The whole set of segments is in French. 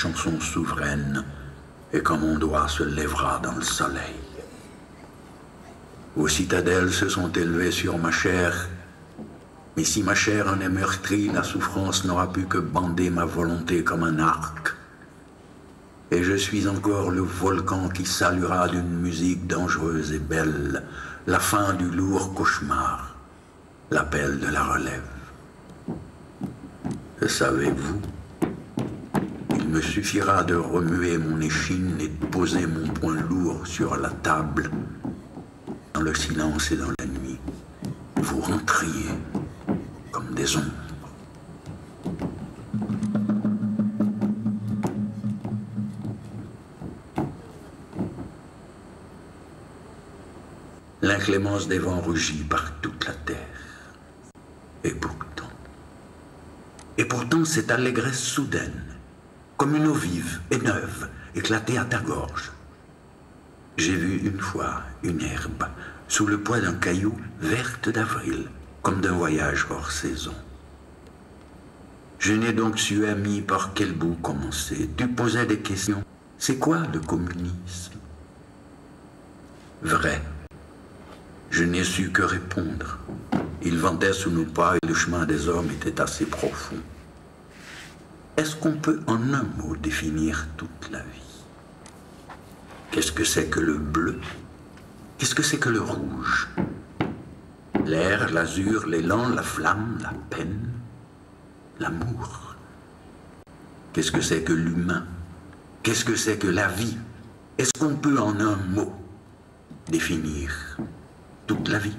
chanson souveraine, et quand mon doigt se lèvera dans le soleil. Vos citadelles se sont élevées sur ma chair, mais si ma chair en est meurtrie, la souffrance n'aura pu que bander ma volonté comme un arc. Et je suis encore le volcan qui saluera d'une musique dangereuse et belle la fin du lourd cauchemar, l'appel de la relève. Et savez-vous, il me suffira de remuer mon échine et de poser mon poing lourd sur la table. Dans le silence et dans la nuit, vous rentriez comme des ombres. L'inclémence des vents rugit par toute la terre. Et pourtant cette allégresse soudaine, comme une eau vive et neuve, éclater à ta gorge. J'ai vu une fois une herbe, sous le poids d'un caillou, verte d'avril, comme d'un voyage hors saison. Je n'ai donc su, ami, par quel bout commencer. Tu posais des questions. C'est quoi le communisme? Vrai. Je n'ai su que répondre. Il ventait sous nos pas et le chemin des hommes était assez profond. Est-ce qu'on peut en un mot définir toute la vie? Qu'est-ce que c'est que le bleu? Qu'est-ce que c'est que le rouge? L'air, l'azur, l'élan, la flamme, la peine, l'amour. Qu'est-ce que c'est que l'humain? Qu'est-ce que c'est que la vie? Est-ce qu'on peut en un mot définir toute la vie?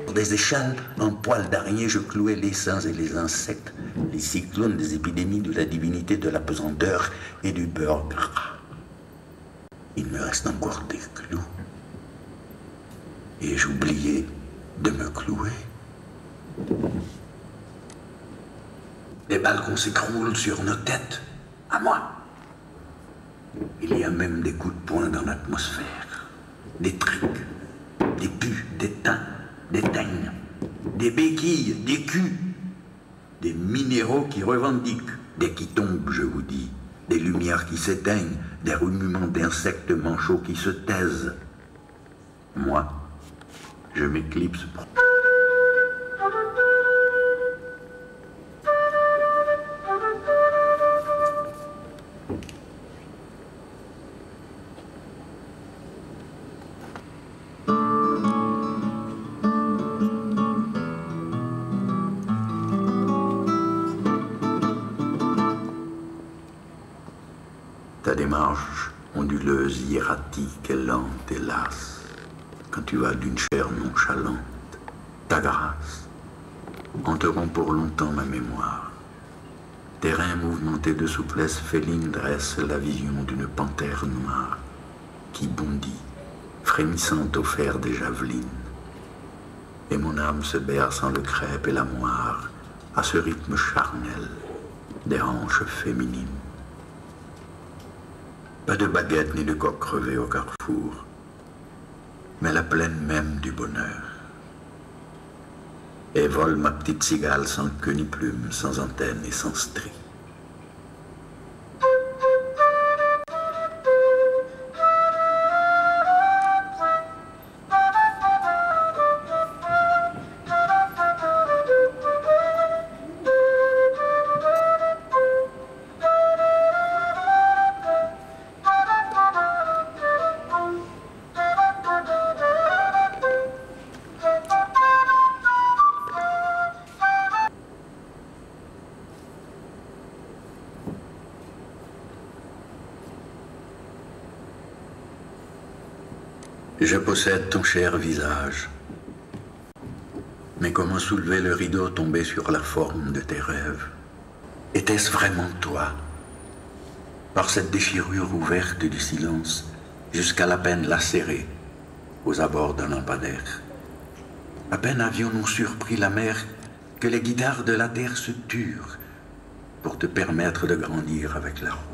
Pour des échelles, en poil d'araignée, je clouais les saints et les insectes, les cyclones des épidémies de la divinité de la pesanteur et du beurre gras. Il me reste encore des clous. Et j'oubliais de me clouer. Les balcons s'écroulent sur nos têtes, à moi. Il y a même des coups de poing dans l'atmosphère, des triques, des pus, des teints, des teignes, des béquilles, des culs, des minéraux qui revendiquent, des qui tombent, je vous dis, des lumières qui s'éteignent, des remuements d'insectes manchots qui se taisent. Moi, je m'éclipse. Ta démarche onduleuse, hiératique et lente et lasse, quand tu vas d'une chair nonchalante, ta grâce hanteront pour longtemps ma mémoire. Tes reins mouvementés de souplesse féline dressent la vision d'une panthère noire qui bondit, frémissante au fer des javelines. Et mon âme se berce en le crêpe et la moire à ce rythme charnel des hanches féminines. Pas de baguette ni de coq crevé au carrefour, mais la plaine même du bonheur. Et vole ma petite cigale sans queue ni plume, sans antenne et sans strie. Je possède ton cher visage. Mais comment soulever le rideau tombé sur la forme de tes rêves? Était-ce vraiment toi? Par cette déchirure ouverte du silence, jusqu'à la peine lacérée, aux abords d'un lampadaire. À peine avions-nous surpris la mer que les guitares de la terre se turent pour te permettre de grandir avec la route.